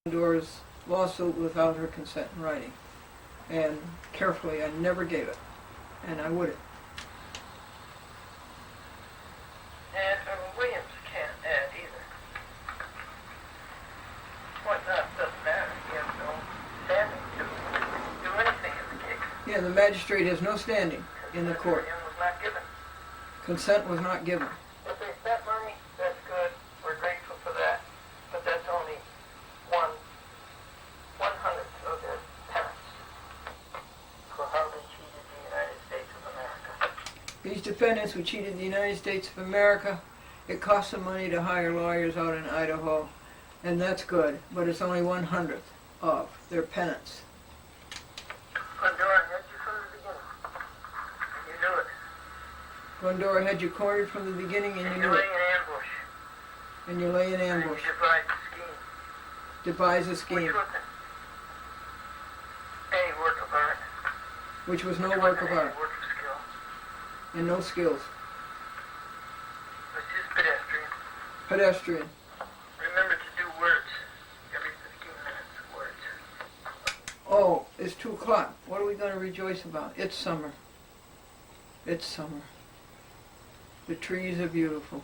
Glendora's lawsuit without her consent in writing. And carefully, I never gave it. And I wouldn't. And Williams can't add either. What not? Doesn't matter. He has no standing to do anything in the case. Yeah, the magistrate has no standing in the court. Consent was not given. Consent was not given. If they spent money, that's good. We're grateful for that. But that's only one-hundredth of their penance for how they cheated the United States of America. These defendants who cheated the United States of America, it cost them money to hire lawyers out in Idaho, and that's good, but it's only 1/100th of their penance. Glendora had you from the beginning. You knew it. Glendora had you cornered from the beginning, and you knew lay it. in ambush. And you lay in ambush. And you devised a scheme. Devise a Which scheme, wasn't any work of art. which was no It work wasn't of any art work of skill. and no skills. It was just pedestrian. Pedestrian. Remember to do words. Every 15 minutes, words. Oh, it's 2 o'clock. What are we going to rejoice about? It's summer. It's summer. The trees are beautiful.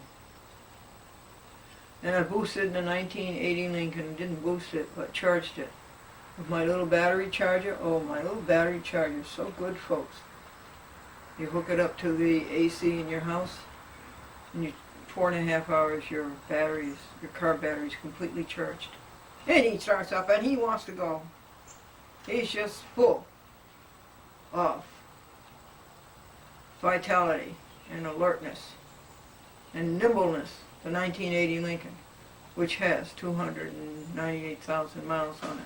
And I boosted the 1980 Lincoln. Didn't boost it, but charged it. With my little battery charger. Oh, my little battery charger is so good, folks. You hook it up to the AC in your house, and you 4.5 hours your car battery's completely charged. And he starts up and he wants to go. He's just full of vitality and alertness and nimbleness. The 1980 Lincoln, which has 298,000 miles on it.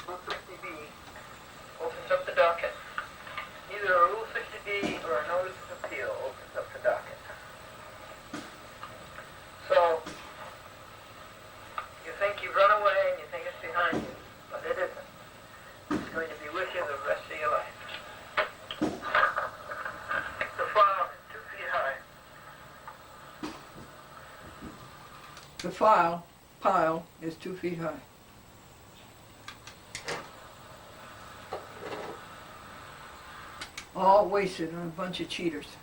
Rule 60B opens up the docket. Either a Rule 60B or a Notice of Appeal opens up the docket. So, you think you've run away and you think it's behind you, but it isn't. It's going to be with you the rest of your life. The file is 2 feet high. The pile is 2 feet high. All wasted on a bunch of cheaters.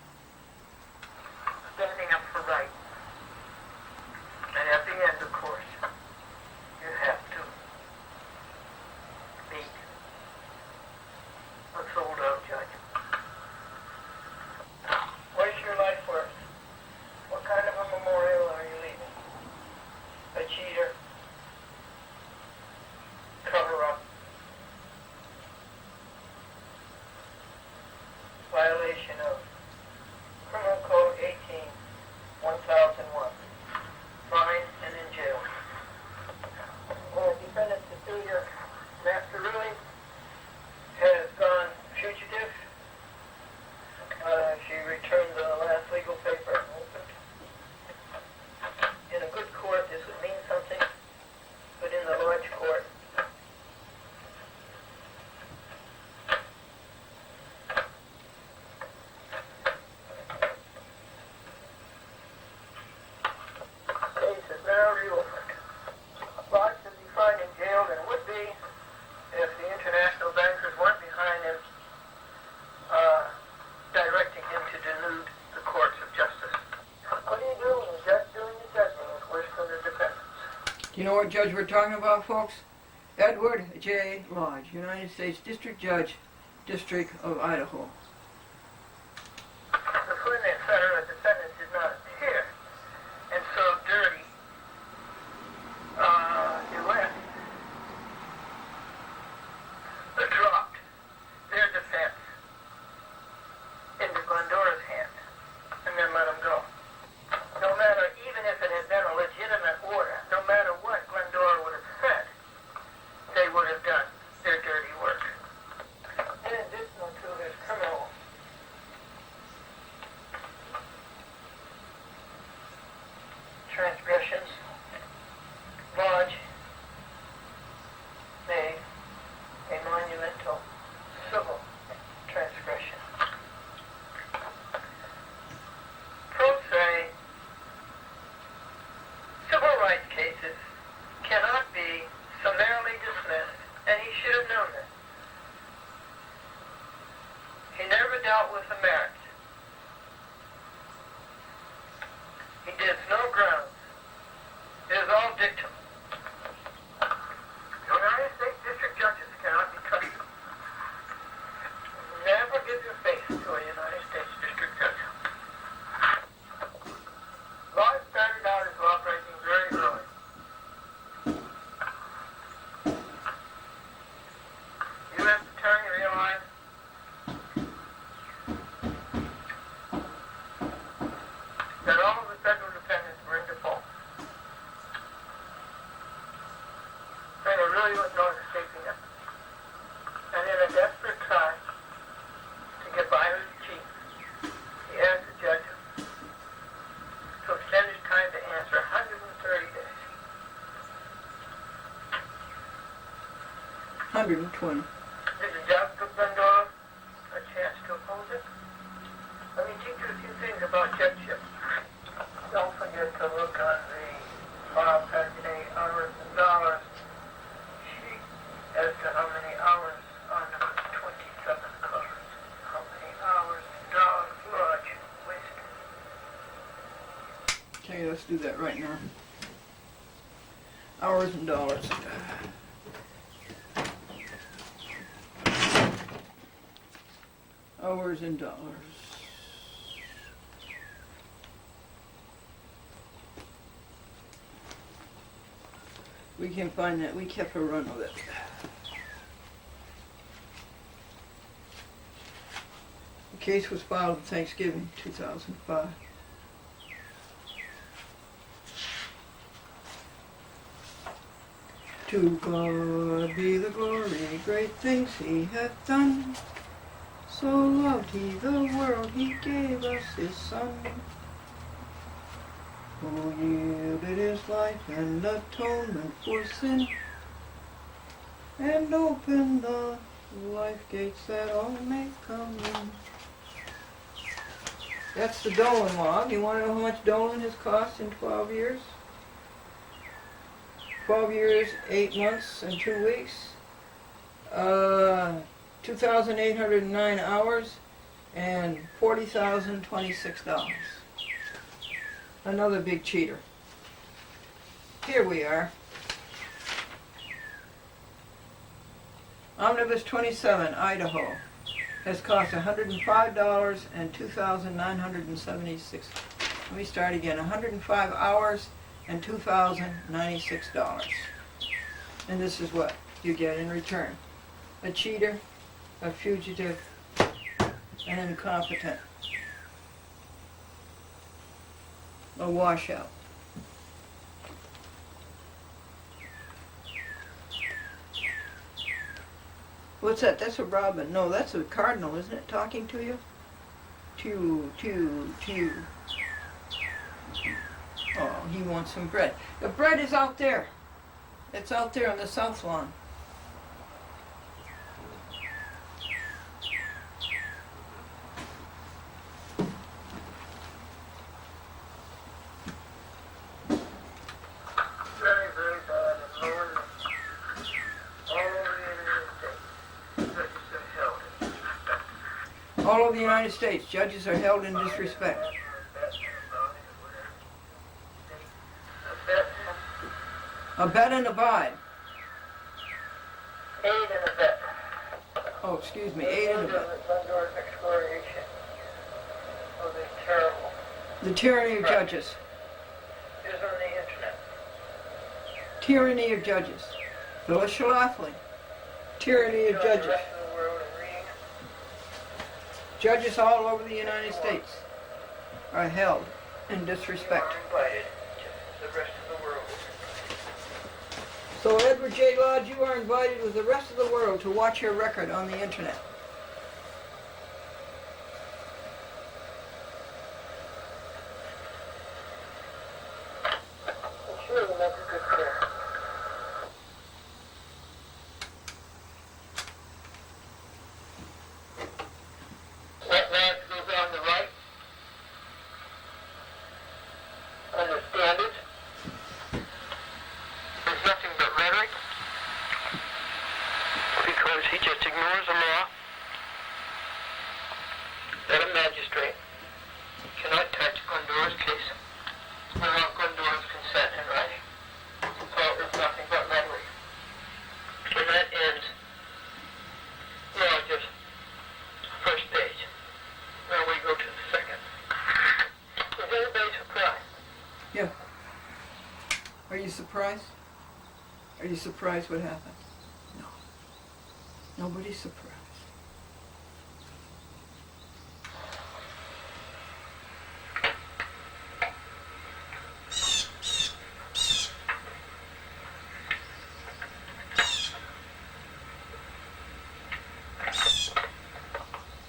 Standing up for right. And at the end, of course, you have to meet a sold-out judge. What's your life worth? What kind of a memorial are you leaving? A cheater? Cover-up? Violation of Criminal Code 18-1001. Fine and in jail. When a defendant, Cecilia Masterulli, has gone fugitive, she returned the last legal paper and opened. In a good court, this would mean something, but in the large court, case is now reopened. Lodge is defined and jailed and would be if the international bankers weren't behind him, directing him to denude the courts of justice. What do you do when the judge doing the judging is worse than the defendants? Do you know what judge we're talking about, folks? Edward J. Lodge, United States District Judge, District of Idaho. The Flynn et cetera defendant did not appear, and so dirty, duet dropped their defense into Glendora's hands and then let them go. No matter, even if it had been a legitimate order, no matter what Glendora would have said, they would have done their dirty work. In addition to his criminal dictum. United States District Judges cannot be trusted. Never give your face to a United States District Judge. Law started out as law breaking very early. U.S. Attorney realized that all of the federal defendants were in default. And there really was no escaping it. And in a desperate try to get by with his chief, he asked the judge to extend his time to answer 130 days. 120. Did the judge give Glendora a chance to oppose it? Let me teach you a few things about judgeship. Don't forget to look on the file packet hours and dollars sheet as to how many hours on number 27 covers. How many hours and dollars Lodge wasted. Okay, let's do that right now. Hours and dollars. Hours and dollars. We can find that. We kept a run of it. The case was filed on Thanksgiving 2005. To God be the glory, great things he hath done. So loved he the world, he gave us his Son, who yielded his life and atonement for sin, and opened the life gates that all may come in. That's the Dolan log. You want to know how much Dolan has cost in 12 years? 12 years, 8 months, and 2 weeks. 2,809 hours and $40,026. Another big cheater. Here we are. Omnibus 27, Idaho, has cost $105 and $2,976. Let me start again. 105 hours and $2,096. And this is what you get in return. A cheater, a fugitive, an incompetent, a washout. What's that? That's a robin. No, that's a cardinal, isn't it, talking to you? Tew. Oh, he wants some bread. The bread is out there. It's out there on the south lawn. Very, very bad and lonely. All over the United States, judges are held in disrespect. All over the United States, judges are held in disrespect. Abet and abide. Aid and abet. Oh, excuse me, aid and abet. Glendora's exploration of the terrible The tyranny of judges. is on the internet. Tyranny of judges. Phyllis Schlafly. Tyranny of Showing the judges. rest of the world and reading Judges all over the United States are held in disrespect. You are invited, just as the rest of the world is. So Edward J. Lodge, you are invited with the rest of the world to watch your record on the internet. I'm sure you'll make a good prayer. That man who's on the right, understand it. There's nothing but rhetoric, because he just ignores the law that a magistrate cannot touch Glendora's case without Glendora's consent in writing. surprised? Are you surprised what happened? No. Nobody's surprised.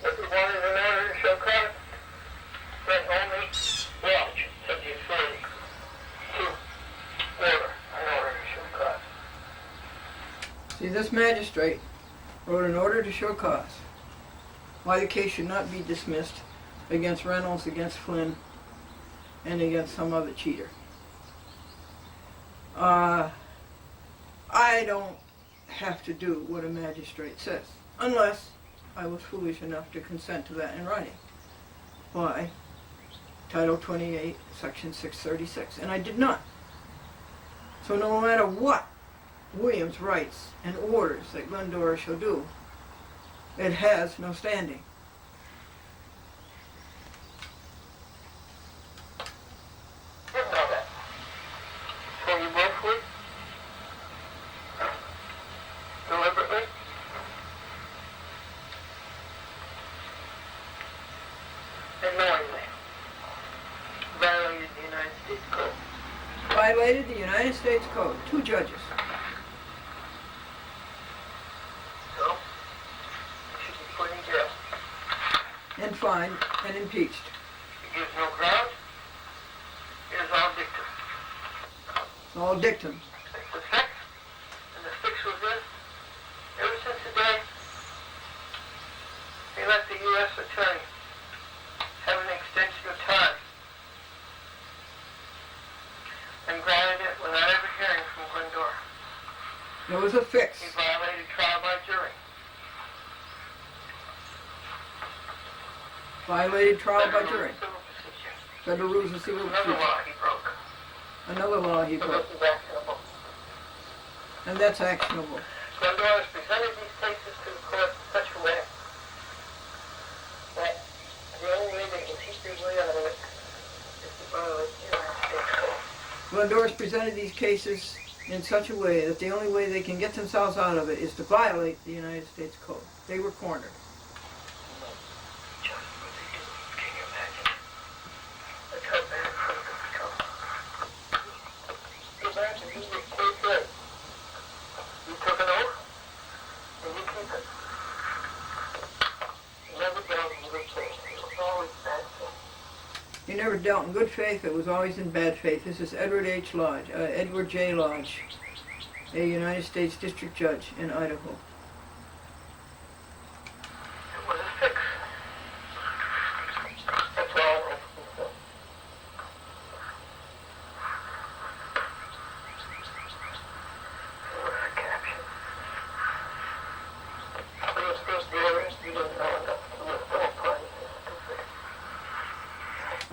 If you wanted an order to show cause, then only lodge has the authority to order an order to show cause. See, this magistrate wrote an order to show cause why the case should not be dismissed against Reynolds, against Flynn, and against some other cheater. I don't have to do what a magistrate says, unless I was foolish enough to consent to that in writing by Title 28, Section 636, and I did not. So no matter what Williams writes and orders that Glendora shall do, it has no standing. Didn't know that. So you willfully, deliberately, and knowingly violated the United States Code. Violated the United States Code. 2 judges. So, you should be put in jail. And fined and impeached. It gives no ground. It is all dictum. It's all dictum. It's the fix, and the fix was this. Ever since the day they let the U.S. Attorney have an extension of time and granted it without ever hearing from Glendora. There was a fix. He violated trial by jury. Violated trial by jury. Civil procedure. Federal Rules of Civil Another Procedure. law he broke. Another law he So broke. this is actionable. And that's actionable. Glendora has presented these cases to the court in such a way that the only way they can keep their way out of it is to violate the United States Code. Glendora's presented these cases in such a way that the only way they can get themselves out of it is to violate the United States Code. They were cornered. Just what they do. Can you imagine? That's how bad it could have become. Imagine you were case right. You took an oath, and you keep it. You never dealt in good faith. It was always bad faith. He never dealt in good faith. It was always in bad faith. This is Edward J. Lodge, a United States District Judge in Idaho. It was a fix. That's all I can say. It was a caption. It was first the arrest. You didn't know enough to list all parties as to fix.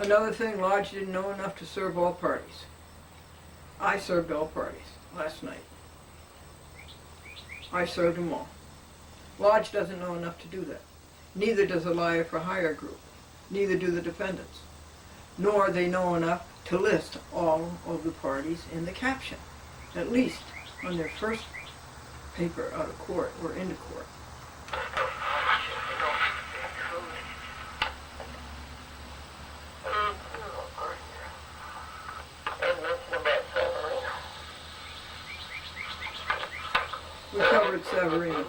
Another thing, Lodge didn't know enough to serve all parties. I served all parties last night. I served them all. Lodge doesn't know enough to do that. Neither does the liar for hire group. Neither do the defendants. Nor they know enough to list all of the parties in the caption, at least on their first paper out of court or into court. We covered Severino.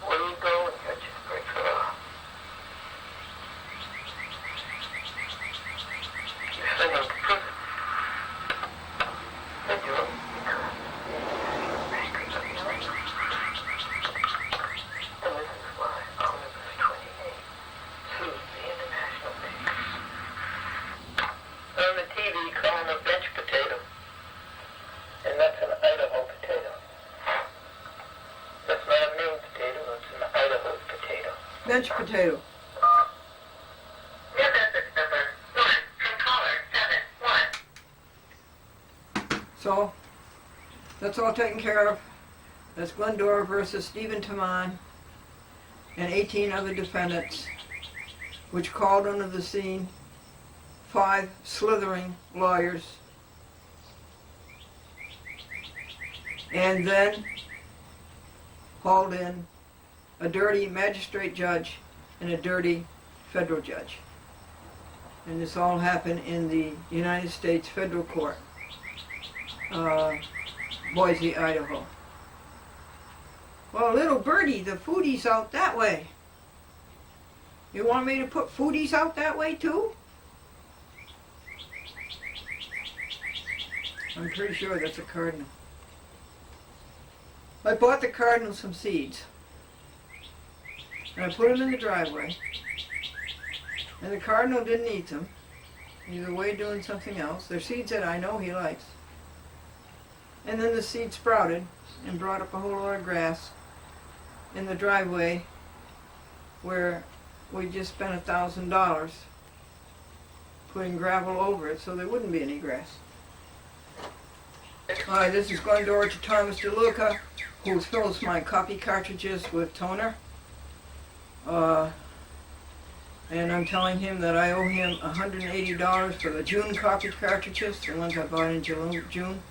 Where you go and catch a break for all. You send them to prison. They do it because you're bankers of the land. And this is why Omnibus 28 sues the international banks. On the TV, call him a bench potato. And that's an Idaho potato. That's not a Maine potato, that's an Idaho potato. Bench potato. Your message number 1 from caller 71. So, that's all taken care of. That's Glendora versus Stephen Taman and 18 other defendants which called onto the scene 5 slithering lawyers, and then hauled in a dirty magistrate judge and a dirty federal judge. And this all happened in the United States Federal Court, Boise, Idaho. Well, little birdie, the foodie's out that way. You want me to put foodies out that way too? I'm pretty sure that's a cardinal. I bought the cardinal some seeds. And I put them in the driveway. And the cardinal didn't eat them. He's away doing something else. They're seeds that I know he likes. And then the seed sprouted and brought up a whole lot of grass in the driveway where we just spent $1,000 putting gravel over it so there wouldn't be any grass. Hi, this is Glendora to Thomas DeLuca, who fills my copy cartridges with toner. And I'm telling him that I owe him $180 for the June copy cartridges, the ones I bought in June.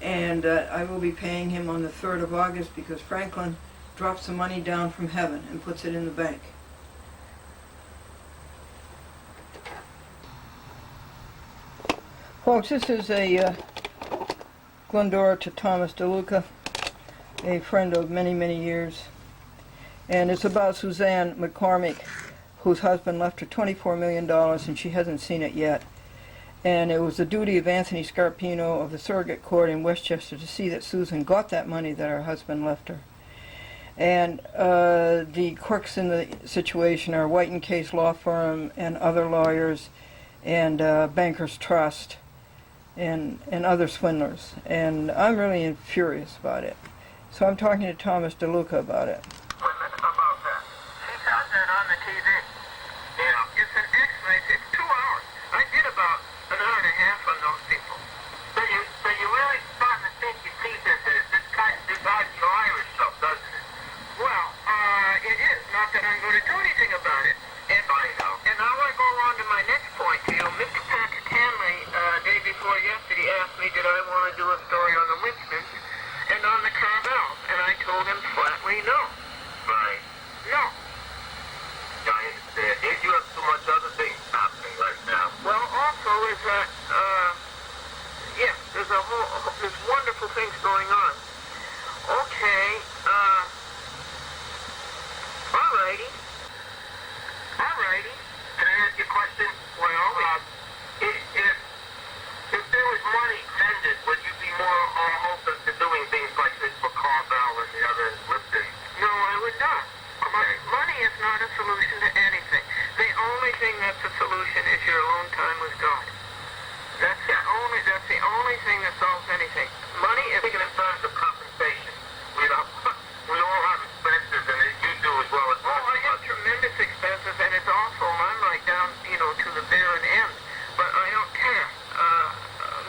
And I will be paying him on the 3rd of August because Franklin drops the money down from heaven and puts it in the bank. Folks, this is a Glendora to Thomas DeLuca, a friend of many, many years. And it's about Suzanne McCormick, whose husband left her $24 million and she hasn't seen it yet. And it was the duty of Anthony Scarpino of the surrogate court in Westchester to see that Susan got that money that her husband left her. And the crooks in the situation are White and Case Law Firm and other lawyers and Bankers Trust and other swindlers. And I'm really furious about it. So I'm talking to Thomas DeLuca about it. About that. She does that on the TV. Yeah. It's an X-ray. It's 2 hours. I did about an hour and a half on those people. So you really starting to think you see that this Irish stuff, doesn't it? Well, it is. Not that I'm going to do anything about it. And I know. And now I go on to my next point to you. Mr. Patrick Hanley, day before yesterday, asked me did I want to do a story on the Winston's and on the Carvels, and I told him flatly no. Right. No. I understand. You have so much other things happening right now. Well, also is that, there's wonderful things going on. Okay, alrighty. Can I ask you a question? Well, if there was money tended, would you be more open to doing things like this for Carvel and the other Lipton? No, I would not. Money is not a solution to anything. The only thing that's a solution is your alone time with God. That's the only thing that solves anything. Money is thinking in terms of compensation. We all have expenses, and you do as well as most. Oh, I have tremendous expenses, and it's awful. I'm right down, to the bare end. But I don't care.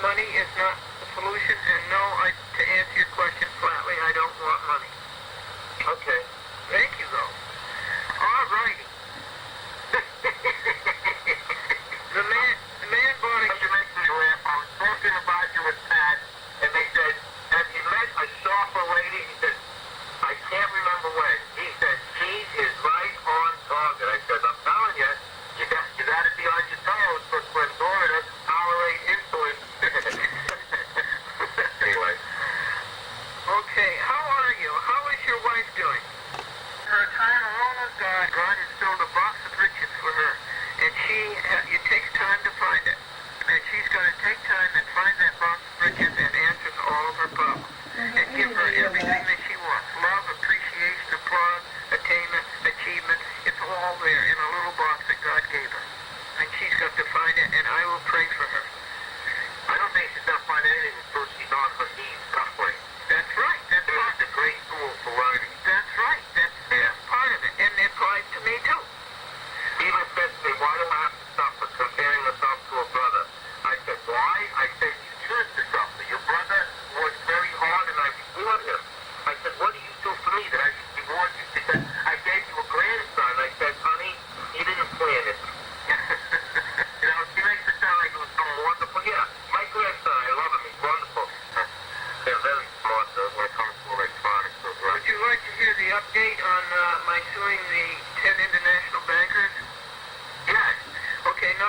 Money is not the solution, and no, to answer your question flatly, I don't want money. Okay. Thank you, though. All righty. The man bought a... You make me laugh. I was talking about you with Pat, and they said, have you met a sharper lady? He said, I can't remember when. He said, she is right on target. I said, I'm telling you,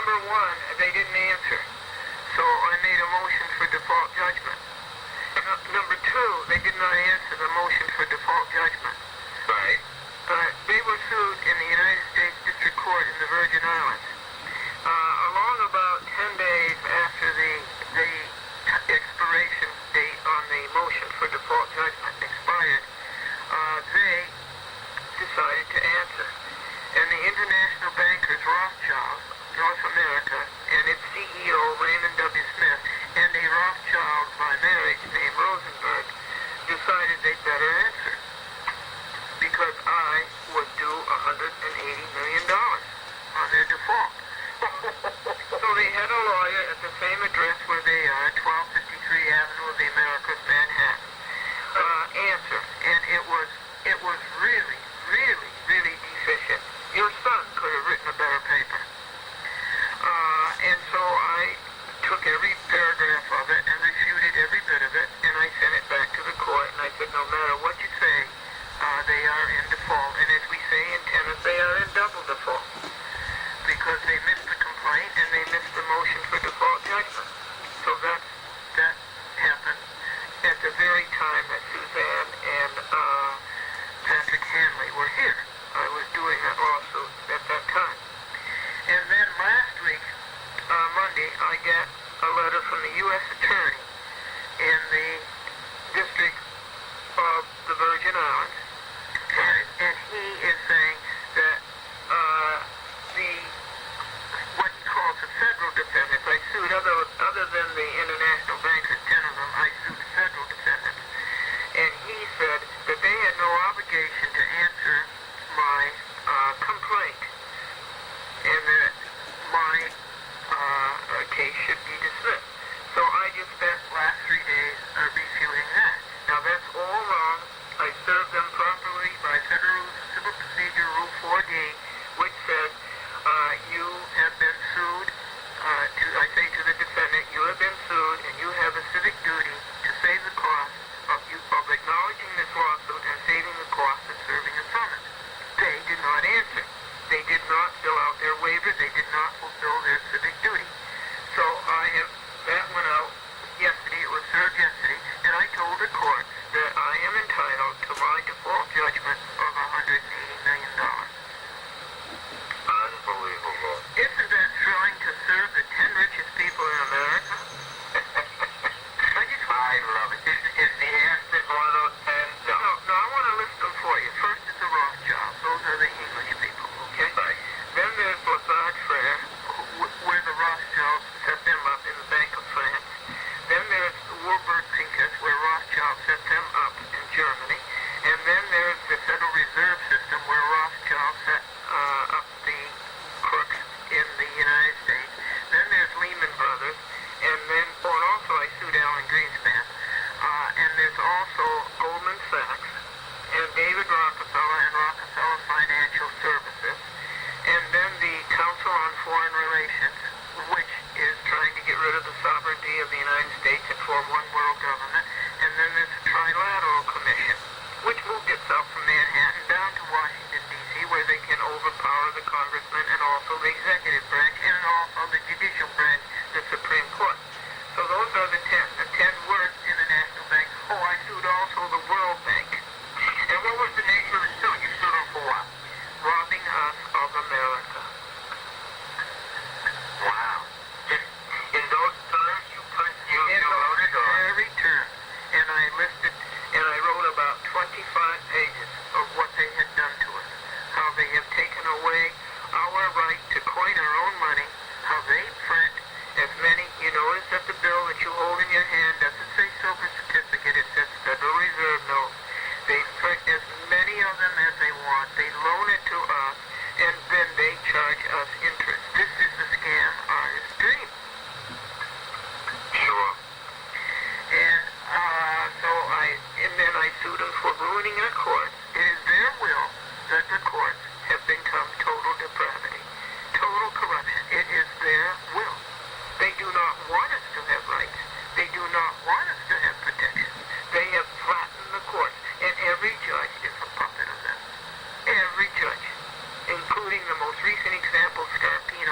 number one, they didn't answer. So I made a motion for default judgment. Number two, they did not answer the motion for default judgment. Right. They were sued in the United States District Court in the Virgin Islands. Along about 10 days after the expiration date on the motion for default judgment expired, they decided to answer. And the international bankers Rothschild, North America, and its CEO Raymond W. Smith, and a Rothschild by marriage named Rosenberg, decided they'd better answer. Because I was due $180 million on their default. So they had a lawyer at the same address where they are, 1253 Avenue of the Americas, Manhattan, answer. And it was really, really, really deficient. Your son could have written a better paper. And so I took every paragraph of it and refuted every bit of it, and I sent it back to the court, and I said, no matter what you say, they are in default. And as we say in tennis, they are in double default. Because they missed the complaint and they missed the motion for default judgment. So that happened at the very time that Suzanne and Patrick Hanley were here. I was doing that lawsuit at that time. And then last week, Monday, I get a letter from the U.S. Attorney in the District of the Virgin Islands, and he is saying that what he calls the federal defendants, I sued other than the international bankers, 10 of them, I sued federal defendants. And he said that they had no obligation to answer my complaint, and that my case should be dismissed. So I just spent last 3 days refuting that. Now that's all wrong. I served them properly by Federal Civil Procedure Rule 4D, which says you have been sued, I say to the defendant, you have been sued and you have a civic duty to save the cost of acknowledging this lawsuit and saving the cost of serving a summons. They did not answer. They did not fill out their waiver. They did not fulfill their civic duty. So that went out yesterday. It was served yesterday, and I told the court that I am entitled to my default judgment of $180 million. Unbelievable. Isn't that trying to serve the 10 richest people in America? I love it. Is the answer one of those 10? No. No, I want to list them for you. First is the Rothschilds. Those are the English people, okay? Right. Then there's Lazard Frere, where the Rothschilds set them up in the Bank of France. Then there's Wilbur Pincus, where Rothschild set them up in Germany. And then there's the Federal Reserve System, where Rothschild set up the crooks in the United States. Then there's Lehman Brothers. And then, and also I sued Alan Greenspan. And there's also Goldman Sachs, and David Rockefeller, and Rockefeller Financial Services. And then the Council on Foreign Relations, which is trying to get rid of the sovereignty of the United States and form one world government. And then there's the Trilateral Commission, which moved itself from Manhattan down to Washington, D.C., where they can overpower the congressman and also the executive branch and also the judicial branch, the Supreme Court. So those are the 10 words in the National Bank. Oh, I sued also the World Bank. And what was the nature of the suit? You sued them for what? Robbing us of America. Wow. In those terms, you In wrote it, or? every term. And I listed, and I wrote about 25 pages of what they had done to us. How they have taken away our right to coin our own money. How they print as many, you notice that the bill that you hold in your hand doesn't say silver certificate, it says Federal Reserve note. They print as many of them as they want. They loan it to us, and then they charge us interest. This is the scam artist dream. Sure. And then I sued them for ruining our courts. It is their will that the courts have become total depravity, total corruption. It is their will. They do not want us to have rights. They do not want us to have protection. They have flattened the courts, and every judge is a puppet of them. Every judge, including the most recent example, Scarpino,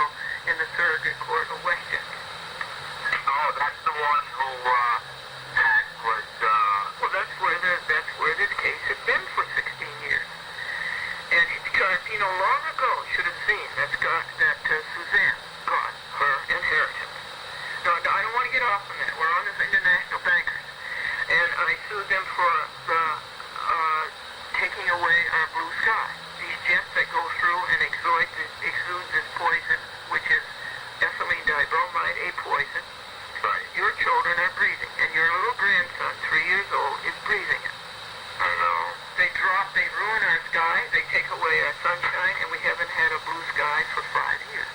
a poison. Right. Your children are breathing, and your little grandson, 3 years old, is breathing it. I know. They ruin our sky, they take away our sunshine, and we haven't had a blue sky for 5 years.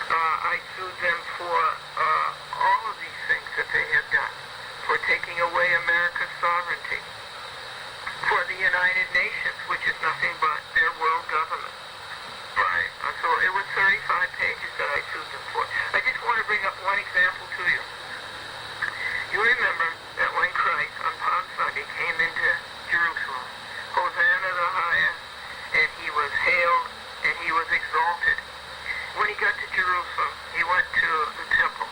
I sued them for all of these things that they have done, for taking away America's sovereignty, for the United Nations, which is nothing but their world government. Right. So it was 35 pages that I sued them for. I just want to bring up one example to you. You remember that when Christ on Palm Sunday came into Jerusalem, Hosanna the highest, and he was hailed and he was exalted. When he got to Jerusalem, he went to the temple.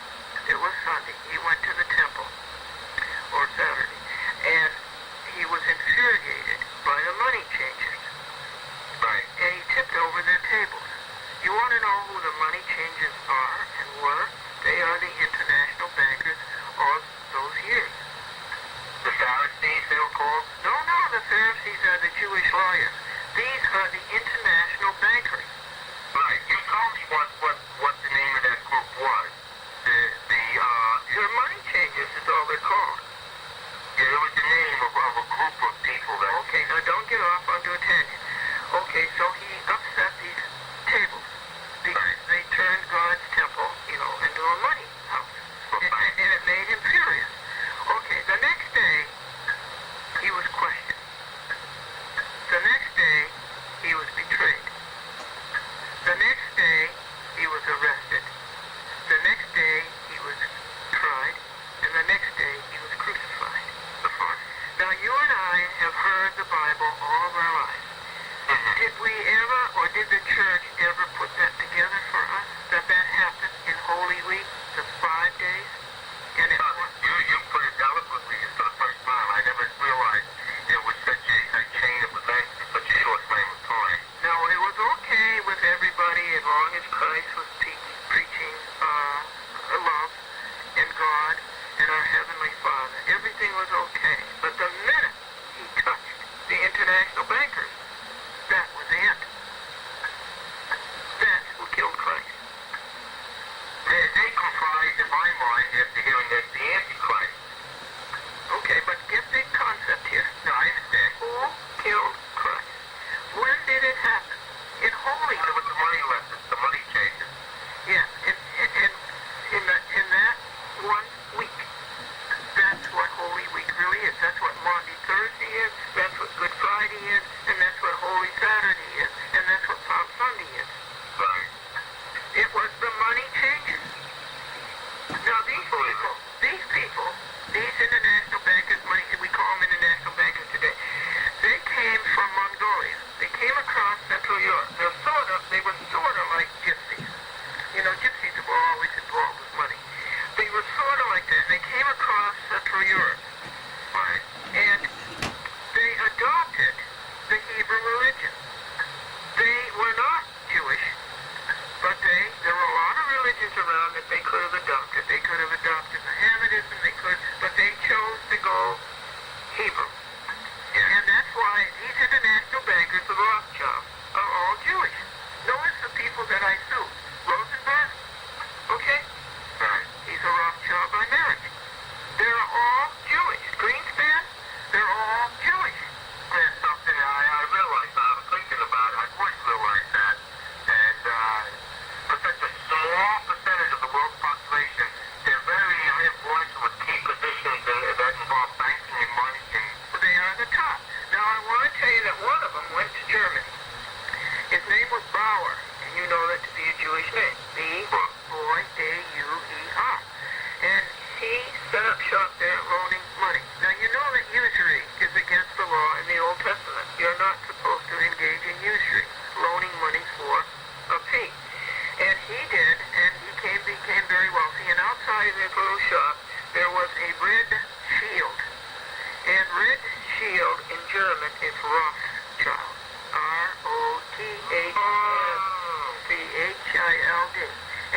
It was Sunday. He went to the temple, or Saturday, and he was infuriated by the money changers. Right. And he tipped over their tables. You want to know who the money changers are and were? They are the international bankers of those years. The Pharisees, they were called? No, the Pharisees are the Jewish lawyers. These are the international bankers. Right. You told me what the name of that group was. The money changers is all they're called. Yeah, it was the name of a group of people that... Okay, now don't get off onto a tangent. Okay, so he upset these tables. They turned God's temple, into a money house. And it made him furious. Okay, the next day, he was questioned. The next day, he was betrayed. The next day, he was arrested. The next day, he was tried. And the next day, he was crucified. Now, you and I have heard the Bible all of our lives. Did we ever, or did the church ever put that together for us? That happened in Holy Week, the 5 days? And it was... You put it eloquently for the first time. I never realized it was such a chain of events in such a short frame of time. No, it was okay with everybody as long as Christ was preaching love and God and our Heavenly Father. Everything was okay. But the minute he touched the international bankers, that was the end. That's who killed Christ. They comprise, in my mind, after hearing this, the Antichrist. Okay, but get the concept here. No, I understand. Who killed Christ? When did it happen? In Holy Week. It was the money lessons, the money changers. Yeah, in that 1 week. That's what Holy Week really is. That's what Maundy Thursday is. That's what Good Friday is. And that's what Holy Saturday is. And that's what Palm Sunday is. Right. It was the money changers. Now these international bankers, we call them international bankers today, they came from Mongolia. They came across Central Europe. They were sort of like gypsies. Gypsies were always involved with money. They were sort of like that. They came across Central Europe. Right. And they adopted the Hebrew religion. They were not Jewish, but there were a lot of religions around that they could have adopted. They could have adopted Mohammedanism, but they chose to go Hebrew. Yeah. And that's why these international bankers, the Rothschilds, are all Jewish. Notice the people that I sued. Rosenberg, okay? Right. He's a Rothschild by marriage. They're all Jewish. Greenspan, they're all Jewish. That's something I realized. I was thinking about it. I always realized that. And for such a small percentage of the world's population, they're very influential with key positions that involve banking and money. And they are the top. Now, I want to tell you that one of them went to Germany. His name was Bauer, and you know that to be a Jewish name. B-O-A-U-E-R. And he set up shop there loaning money. Now, you know that usury is against the law in the Old Testament. You're not supposed to engage in usury, loaning money for a fee. And he did, and he became very wealthy. And outside of his little shop, there was a red shield. And red shield in German is Rothschild. R-O-T-H-C-H-I-L-D.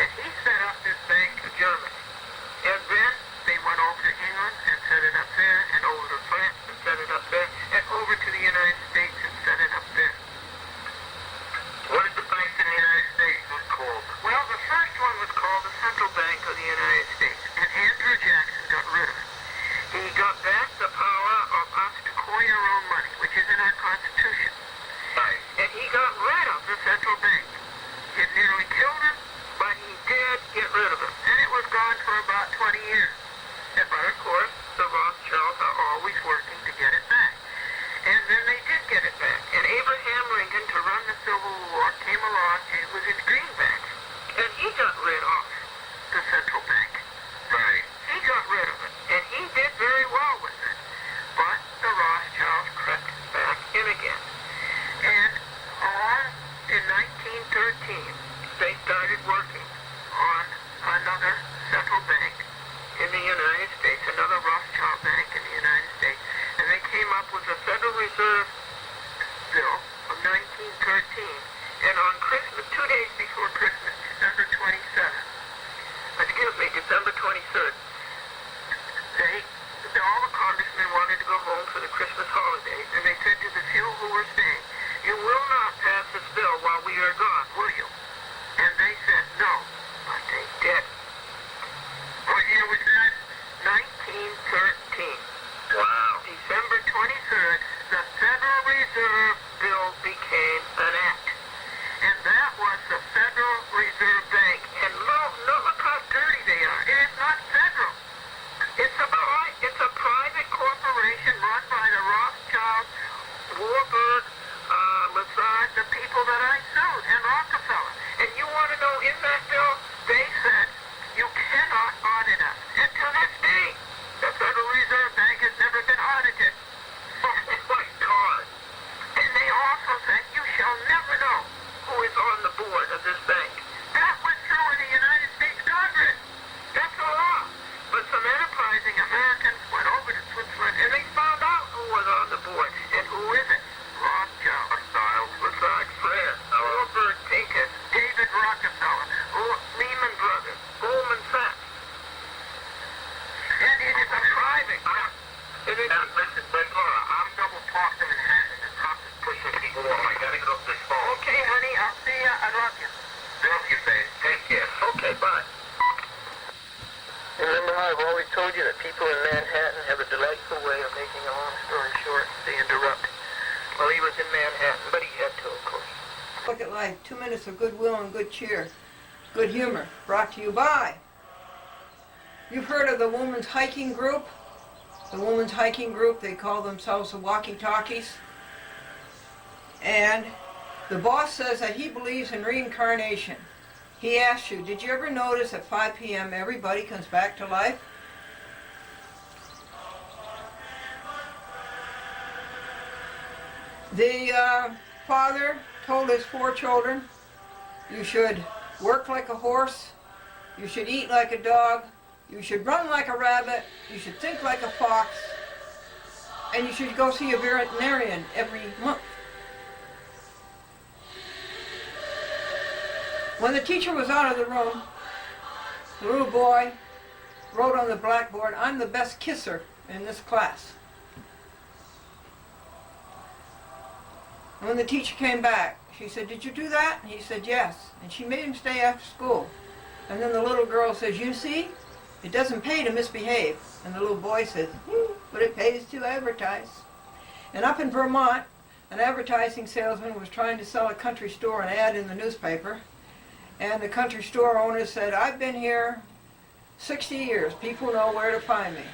And he set up this bank in Germany. And then they went over to England and set it up there, and over to France and set it up there, and over to the United States and set it up there. What is the bank in the United States called? Well, the first one was called the Central Bank years. But of course, the Rothschilds are always working to get it back. And then they did get it back. And Abraham Lincoln, to run the Civil War, came along and it was his greenbacks. And he got rid of the central bank. Right. He got rid of it. And he did very well with it. But the Rothschilds crept back in again. And in 1913, they started working on another central bank in the United States, another Rothschild bank in the United States. And they came up with the Federal Reserve Bill of 1913. And on Christmas, 2 days before Christmas, December 23rd, all the congressmen wanted to go home for the Christmas holidays, and they said to the few who were staying, "You will not pass this bill while we are gone, will you?" And they said no, but they did. What year was that? 1913. Wow. December 23rd, the Federal Reserve Bill became an act. And that was the Federal Reserve Bank. And look how dirty they are. It is not federal. It's a private corporation run by the Rothschilds, Warburg, Lazard, the people that I sued, and Rockefeller. And you want to know, in that bill, they said, you cannot audit us. And to this day, the Federal Reserve Bank has never been audited. Oh my God. And they also said, you shall never know who is on the board of this bank. That was true in the United States Congress. That's the law. But some enterprising Americans went over to Switzerland and they found out who was on the board. And who is it? Rothschild, Stiles, Lazard, Frere, Warburg, Pincus, David Rockefeller, Lehman Brothers, Goldman Sachs. And it is a private. Listen, Glendora, I'm double parked in Manhattan. The cops is pushing people off. I gotta get off this phone. Okay, honey, I'll see ya. I love you. Love you, babe. Take care. Okay, bye. Remember how I've always told you that people in Manhattan have a delightful way of making a long story short. They interrupt. Well, he was in Manhattan, but he had to, of course. Look at life. 2 minutes of goodwill and good cheer. Good humor. Brought to you by. You've heard of the Women's Hiking Group? The Women's Hiking Group, they call themselves the Walkie-Talkies. And the boss says that he believes in reincarnation. He asks you, did you ever notice at 5 p.m. everybody comes back to life? The father told his 4 children, you should work like a horse, you should eat like a dog, you should run like a rabbit, you should think like a fox, and you should go see a veterinarian every month. When the teacher was out of the room, the little boy wrote on the blackboard, "I'm the best kisser in this class." And when the teacher came back, she said, "Did you do that?" And he said, "Yes." And she made him stay after school. And then the little girl says, "You see, it doesn't pay to misbehave." And the little boy says, "But it pays to advertise." And up in Vermont, an advertising salesman was trying to sell a country store an ad in the newspaper. And the country store owner said, "I've been here 60 years. People know where to find me."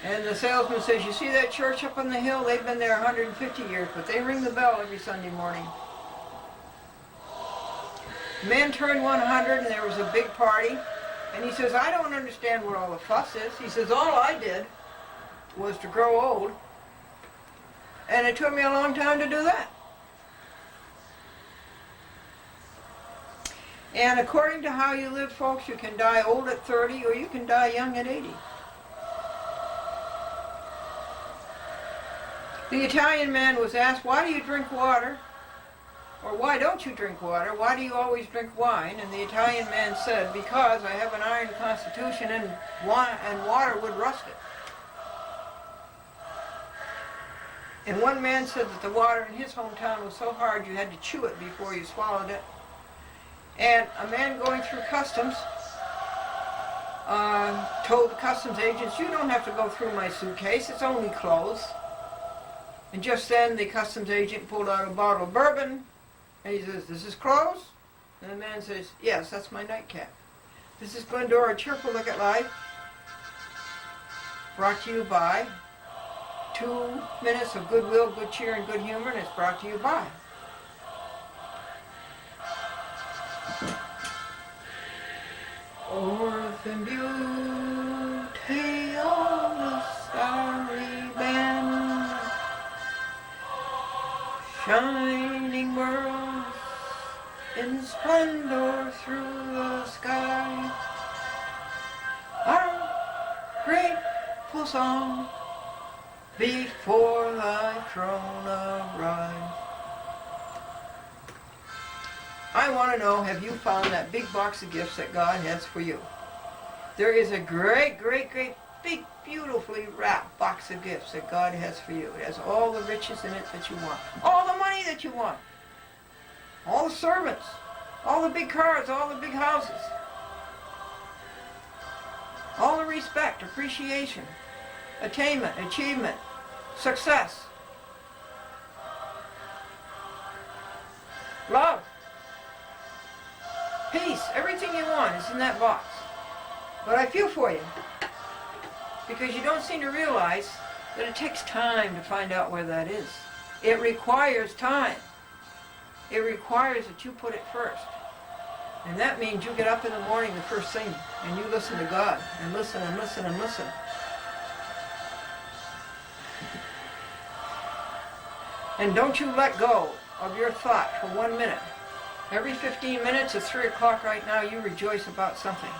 And the salesman says, "You see that church up on the hill? They've been there 150 years, but they ring the bell every Sunday morning." The man turned 100 and there was a big party. And he says, "I don't understand what all the fuss is." He says, "All I did was to grow old. And it took me a long time to do that." And according to how you live, folks, you can die old at 30 or you can die young at 80. The Italian man was asked, "Why do you drink water?" Or "Why don't you drink water? Why do you always drink wine?" And the Italian man said, "Because I have an iron constitution and water would rust it." And one man said that the water in his hometown was so hard you had to chew it before you swallowed it. And a man going through customs told the customs agents, "You don't have to go through my suitcase, it's only clothes." And just then the customs agent pulled out a bottle of bourbon and he says, "This is clothes?" And the man says, "Yes, that's my nightcap." This is Glendora, a cheerful look at life. brought to you by 2 minutes of goodwill, good cheer, and good humor, and it's brought to you by Orphan Beauty of the Starry Band, shining worlds in splendor through the sky, our grateful song before thy throne arise. I want to know, have you found that big box of gifts that God has for you? There is a great, great, great, big, beautifully wrapped box of gifts that God has for you. It has all the riches in it that you want, all the money that you want, all the servants, all the big cars, all the big houses, all the respect, appreciation, attainment, achievement, success, love, peace, everything you want is in that box. But I feel for you, because you don't seem to realize that it takes time to find out where that is. It requires time. It requires that you put it first. And that means you get up in the morning the first thing and you listen to God and listen and listen and listen. And don't you let go of your thought for 1 minute. Every 15 minutes, it's 3 o'clock right now, you rejoice about something.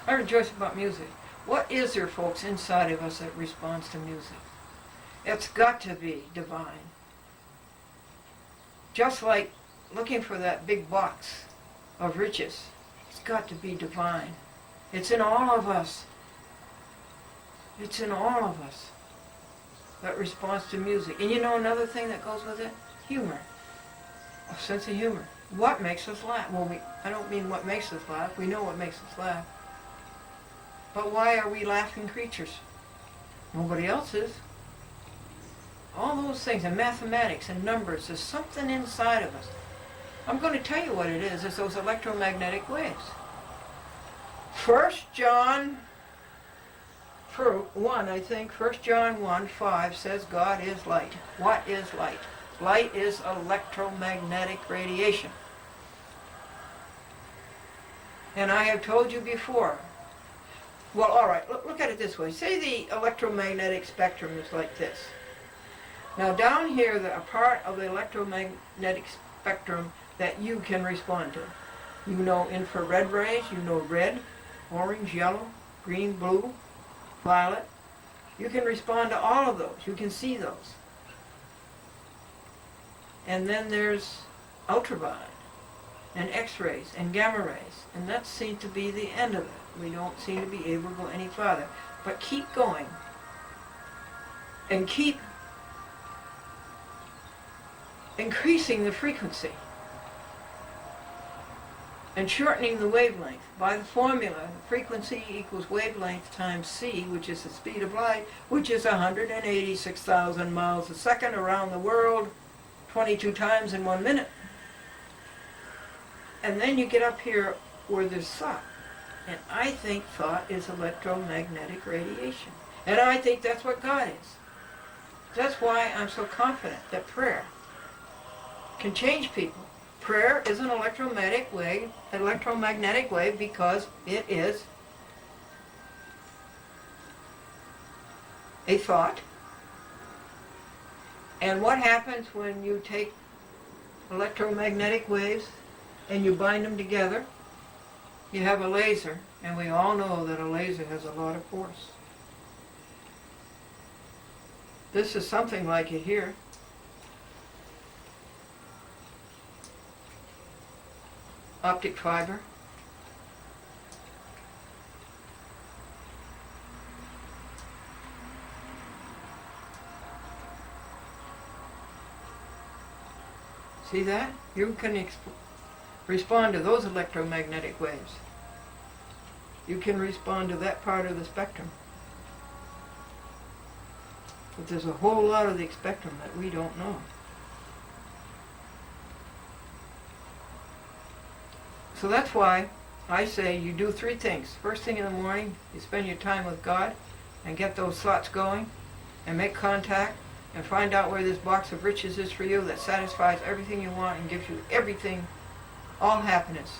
I rejoice about music. What is there, folks, inside of us that responds to music? It's got to be divine. Just like looking for that big box of riches, it's got to be divine. It's in all of us. It's in all of us that responds to music. And you know another thing that goes with it? Humor. A sense of humor. What makes us laugh? Well, I don't mean what makes us laugh. We know what makes us laugh. But why are we laughing creatures? Nobody else is. All those things, and mathematics and numbers, there's something inside of us. I'm going to tell you what it is. It's those electromagnetic waves. 1 John 1, I think, 1 John 1:5 says God is light. What is light? Light is electromagnetic radiation. And I have told you before, well, all right, look at it this way. Say the electromagnetic spectrum is like this. Now down here, a part of the electromagnetic spectrum that you can respond to. You know infrared rays, you know red, orange, yellow, green, blue, violet. You can respond to all of those. You can see those. And then there's ultraviolet and X-rays and gamma rays. And that seems to be the end of it. We don't seem to be able to go any farther. But keep going. And keep increasing the frequency. And shortening the wavelength. By the formula, frequency equals wavelength times c, which is the speed of light, which is 186,000 miles a second around the world, 22 times in 1 minute. And then you get up here where there's thought. And I think thought is electromagnetic radiation. And I think that's what God is. That's why I'm so confident that prayer can change people. Prayer is an electromagnetic wave because it is a thought. And what happens when you take electromagnetic waves and you bind them together? You have a laser, and we all know that a laser has a lot of force. This is something like it here. Optic fiber. See that? You can respond to those electromagnetic waves. You can respond to that part of the spectrum. But there's a whole lot of the spectrum that we don't know. So that's why I say you do three things. First thing in the morning, you spend your time with God and get those thoughts going and make contact and find out where this box of riches is for you that satisfies everything you want and gives you everything, all happiness.